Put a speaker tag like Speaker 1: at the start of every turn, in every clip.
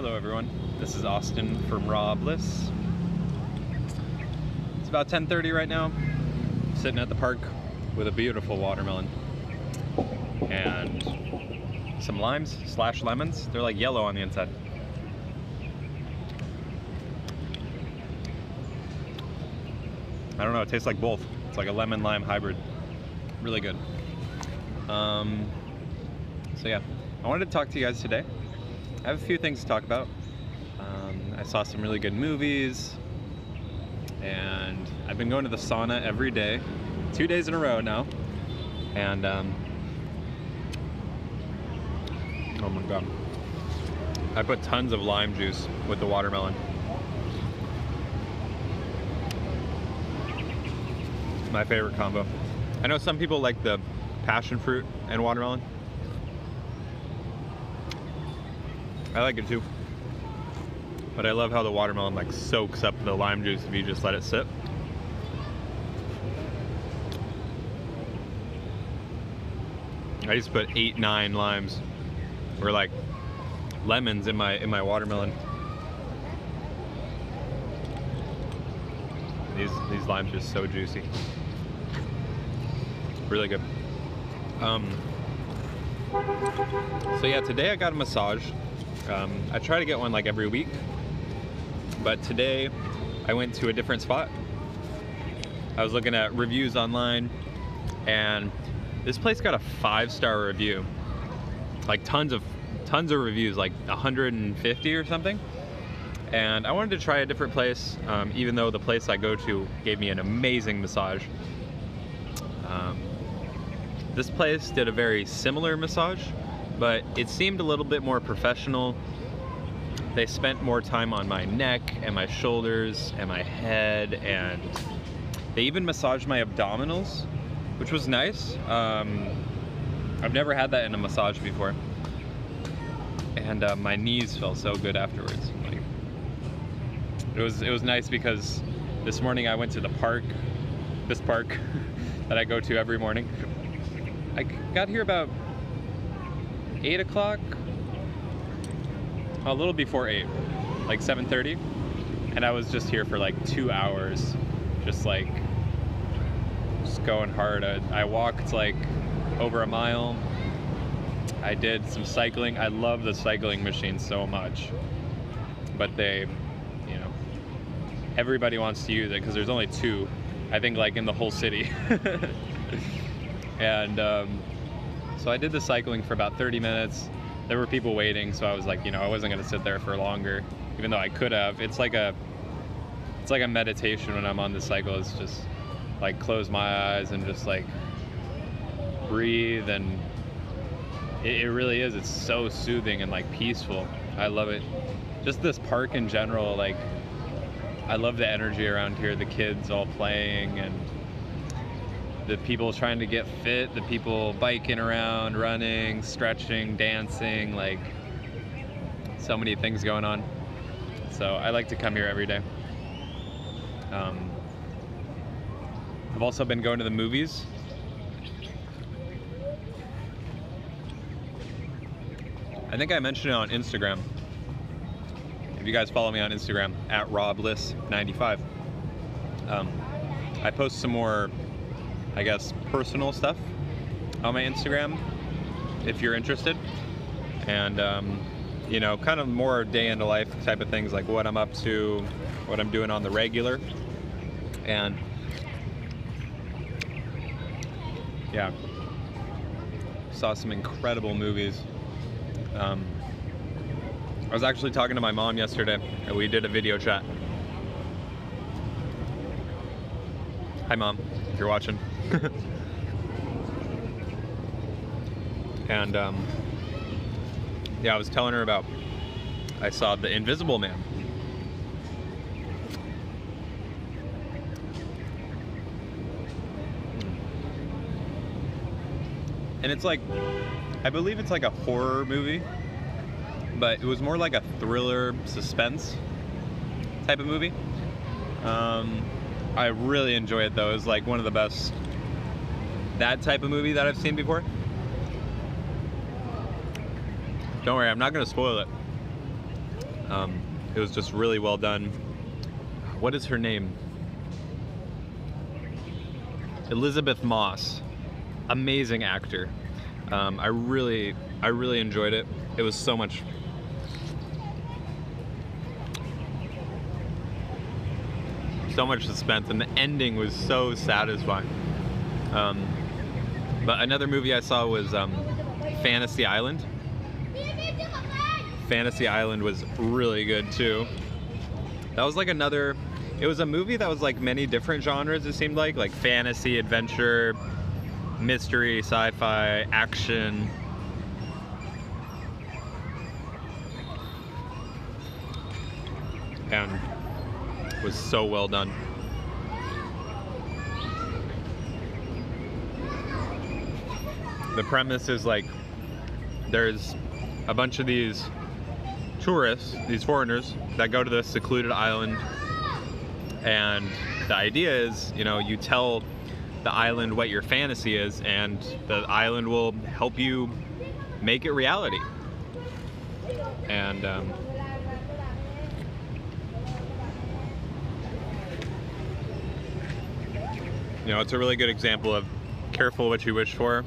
Speaker 1: Hello everyone, this is Austin from Raw Bliss. It's about 10:30 right now, sitting at the park with a beautiful watermelon and some limes / lemons. They're like yellow on the inside. I don't know, it tastes like both. It's like a lemon-lime hybrid. Really good. So yeah, I wanted to talk to you guys today. I have a few things to talk about. I saw some really good movies, and I've been going to the sauna every day, 2 days in a row now, and oh my god, I put tons of lime juice with the watermelon. My favorite combo. I know some people like the passion fruit and watermelon. I like it too. But I love how the watermelon like soaks up the lime juice if you just let it sit. I used to put 8-9 limes or like lemons in my watermelon. These limes are just so juicy. Really good. So yeah, today I got a massage. I try to get one like every week, but today I went to a different spot. I was looking at reviews online, and this place got a 5-star review. Like tons of reviews, like 150 or something. And I wanted to try a different place, even though the place I go to gave me an amazing massage. This place did a very similar massage, but it seemed a little bit more professional. They spent more time on my neck and my shoulders and my head, and they even massaged my abdominals, which was nice. I've never had that in a massage before. And my knees felt so good afterwards. Like, it was nice because this morning I went to the park, this park that I go to every morning. I got here about 8 o'clock, a little before 8, like 7:30, and I was just here for like 2 hours, just going hard. I walked like over a mile. I did some cycling. I love the cycling machine so much, but they, you know, everybody wants to use it because there's only 2, I think, like in the whole city. And so I did the cycling for about 30 minutes. There were people waiting, so I was like, you know, I wasn't gonna sit there for longer, even though I could have. It's like a meditation when I'm on the cycle. It's just like close my eyes and just like breathe, and it really is. It's so soothing and like peaceful. I love it. Just this park in general, like I love the energy around here, the kids all playing, and the people trying to get fit, the people biking around, running, stretching, dancing, like so many things going on. So I like to come here every day. I've also been going to the movies. I think I mentioned it on Instagram. If you guys follow me on Instagram, at rawblissfruitarian, I post some more, I guess, personal stuff on my Instagram, if you're interested. And, you know, kind of more day in the life type of things, like what I'm up to, what I'm doing on the regular. And yeah, saw some incredible movies. I was actually talking to my mom yesterday, and we did a video chat. Hi Mom, if you're watching. And yeah, I was telling her about, I saw The Invisible Man. And it's like, I believe it's like a horror movie, but it was more like a thriller suspense type of movie. I really enjoy it though. It was like one of the best, that type of movie that I've seen before. Don't worry, I'm not gonna spoil it. It was just really well done. What is her name? Elizabeth Moss. Amazing actor. I really enjoyed it. It was so much suspense, and the ending was so satisfying. But another movie I saw was Fantasy Island. Fantasy Island was really good too. That was like another, it was a movie that was like many different genres, it seemed like fantasy, adventure, mystery, sci-fi, action. And was so well done. The premise is like, there's a bunch of these tourists, these foreigners, that go to this secluded island, and the idea is, you know, you tell the island what your fantasy is, and the island will help you make it reality. And you know, it's a really good example of careful what you wish for.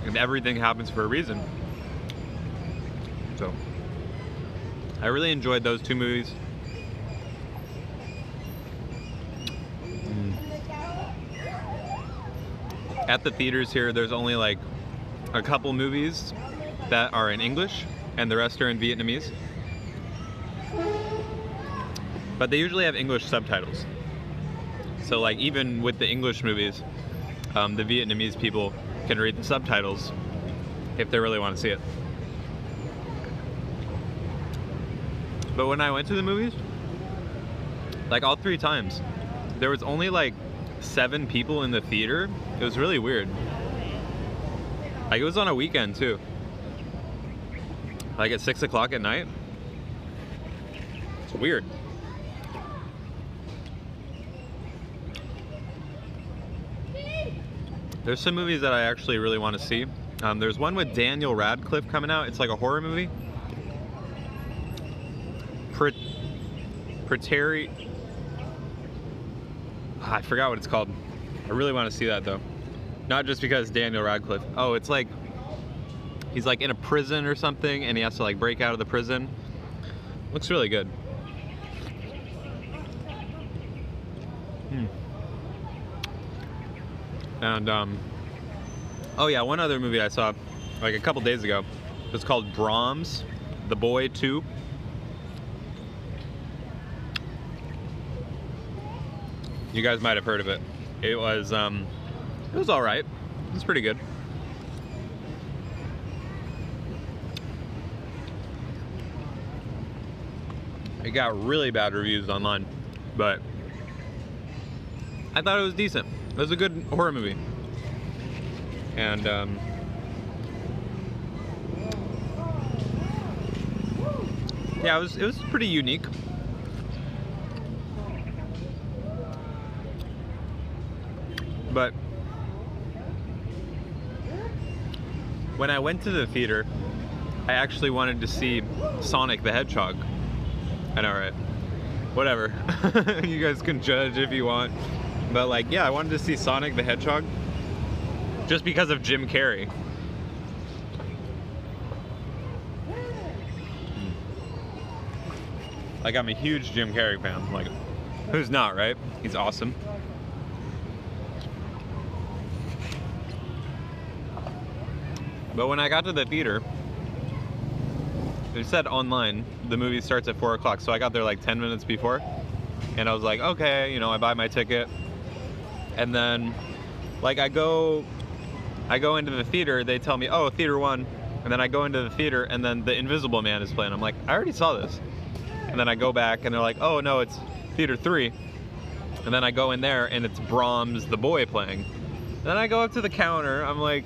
Speaker 1: And everything happens for a reason. So, I really enjoyed those two movies. At the theaters here, there's only like a couple movies that are in English, and the rest are in Vietnamese. But they usually have English subtitles. So like even with the English movies, the Vietnamese people can read the subtitles if they really want to see it. But when I went to the movies, like all 3 times, there was only like 7 people in the theater. It was really weird. Like it was on a weekend too. Like at 6 o'clock at night. It's weird. There's some movies that I actually really want to see. There's one with Daniel Radcliffe coming out. It's like a horror movie. I forgot what it's called. I really want to see that though. Not just because Daniel Radcliffe. Oh, it's like he's like in a prison or something, and he has to like break out of the prison. Looks really good. And oh yeah, one other movie I saw like a couple days ago. It's called Brahms, The Boy 2. You guys might have heard of it. It was all right. It was pretty good. It got really bad reviews online, but I thought it was decent. It was a good horror movie. And yeah, it was pretty unique. But when I went to the theater, I actually wanted to see Sonic the Hedgehog. I know, right? Whatever. You guys can judge if you want. But like, yeah, I wanted to see Sonic the Hedgehog just because of Jim Carrey. Like, I'm a huge Jim Carrey fan. Like, who's not, right? He's awesome. But when I got to the theater, they said online the movie starts at 4 o'clock, so I got there like 10 minutes before, and I was like, okay, you know, I buy my ticket, and then like I go into the theater, they tell me, oh, theater 1, and then I go into the theater, and then The Invisible Man is playing. I'm like, I already saw this. And then I go back, and they're like, oh no, it's theater 3, and then I go in there, and it's Brahms, The Boy playing. Then I go up to the counter, I'm like,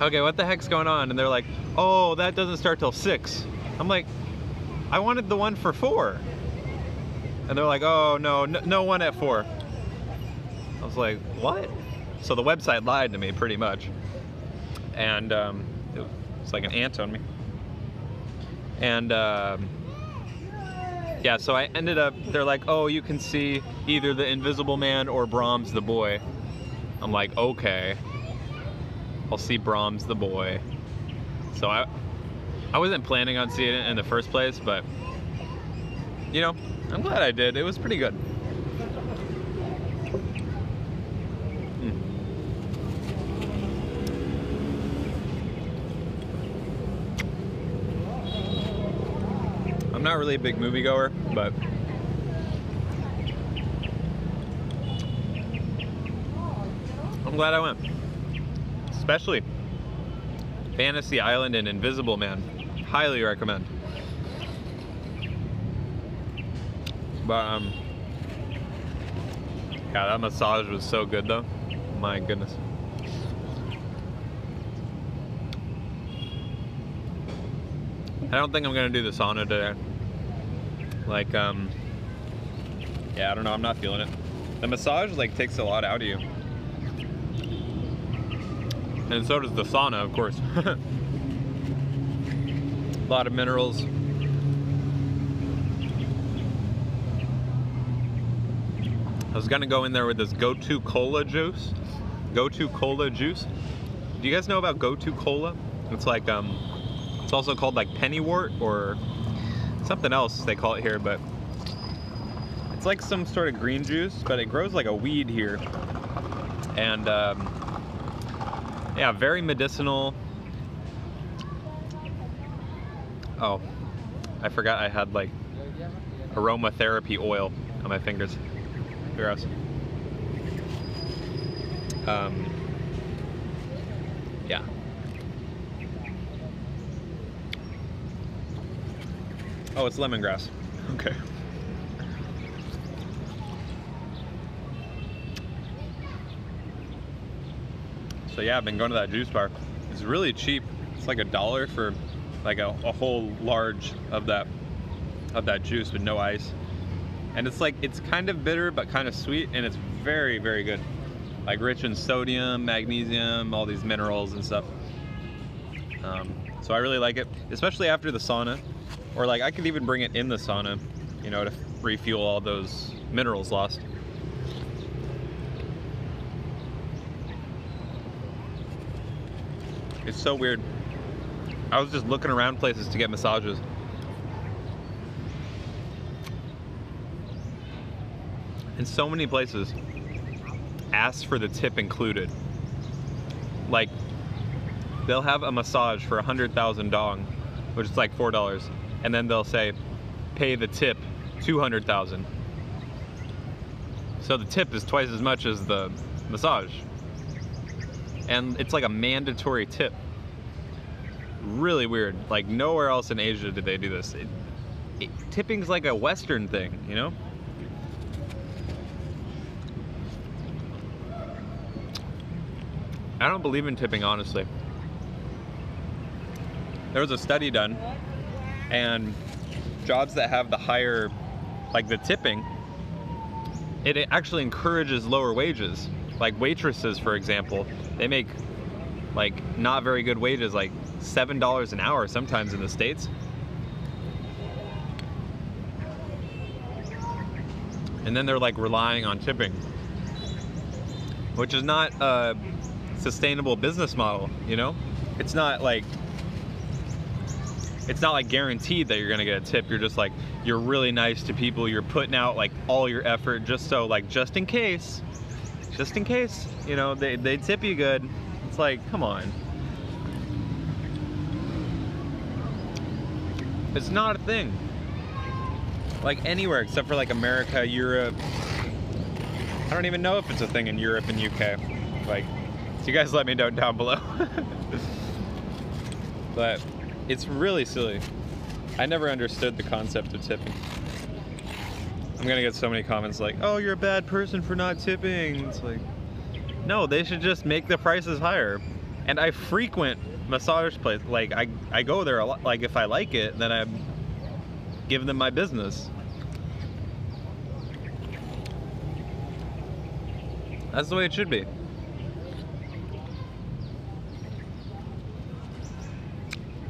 Speaker 1: okay, what the heck's going on? And they're like, oh, that doesn't start till 6. I'm like, I wanted the one for 4. And they're like, oh, no one at 4. I was like, what? So the website lied to me pretty much. and it's like an ant on me. And yeah, so I ended up, they're like, oh, you can see either the Invisible Man or Brahms the boy. I'm like, okay, I'll see Brahms the boy. So I wasn't planning on seeing it in the first place, but you know, I'm glad I did. It was pretty good. I'm not really a big moviegoer, but I'm glad I went. Especially Fantasy Island and Invisible Man. Highly recommend. But yeah, that massage was so good though. My goodness. I don't think I'm gonna do the sauna today. Like, yeah, I don't know, I'm not feeling it. The massage like takes a lot out of you. And so does the sauna, of course. A lot of minerals. I was gonna go in there with this Go-To Cola juice. Go-To Cola juice. Do you guys know about Go-To Cola? It's like, it's also called like pennywort or something else they call it here, but it's like some sort of green juice, but it grows like a weed here. And yeah, very medicinal. Oh, I forgot I had like aromatherapy oil on my fingers. Gross. Yeah. Oh, it's lemongrass. Okay. So yeah, I've been going to that juice bar. It's really cheap. It's like $1 for like a whole large of that juice with no ice. And it's like, it's kind of bitter but kind of sweet, and it's very, very good. Like rich in sodium, magnesium, all these minerals and stuff. So I really like it, especially after the sauna. Or like I could even bring it in the sauna, you know, to refuel all those minerals lost. It's so weird. I was just looking around places to get massages. And so many places ask for the tip included. Like, they'll have a massage for 100,000 dong, which is like $4. And then they'll say, pay the tip 200,000. So the tip is twice as much as the massage. And it's like a mandatory tip. Really weird. Like nowhere else in Asia did they do this. Tipping's like a Western thing, you know? I don't believe in tipping, honestly. There was a study done, and jobs that have the higher, like the tipping, it actually encourages lower wages. Like waitresses, for example, they make like not very good wages, like $7 an hour sometimes in the States. And then they're like relying on tipping, which is not a sustainable business model, you know? It's not like guaranteed that you're gonna get a tip. You're just like, you're really nice to people, you're putting out like all your effort just so, like, just in case, you know, they tip you good. It's like, come on. It's not a thing. Like anywhere except for like America, Europe. I don't even know if it's a thing in Europe and UK. Like, so you guys let me know down below. But it's really silly. I never understood the concept of tipping. I'm gonna get so many comments like, oh, you're a bad person for not tipping. It's like, no, they should just make the prices higher. And I frequent massage places. Like, I go there a lot. Like, if I like it, then I give them my business. That's the way it should be.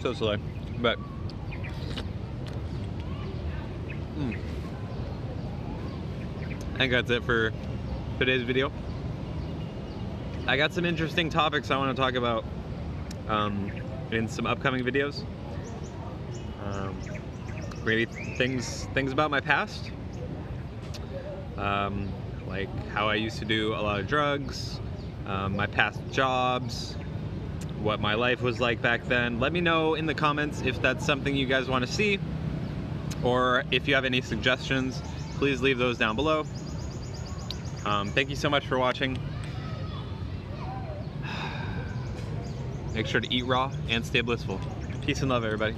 Speaker 1: So silly, but I think that's it for today's video. I got some interesting topics I want to talk about in some upcoming videos. Maybe things about my past, like how I used to do a lot of drugs, my past jobs, what my life was like back then. Let me know in the comments if that's something you guys want to see, or if you have any suggestions, please leave those down below. Thank you so much for watching. Make sure to eat raw and stay blissful. Peace and love, everybody.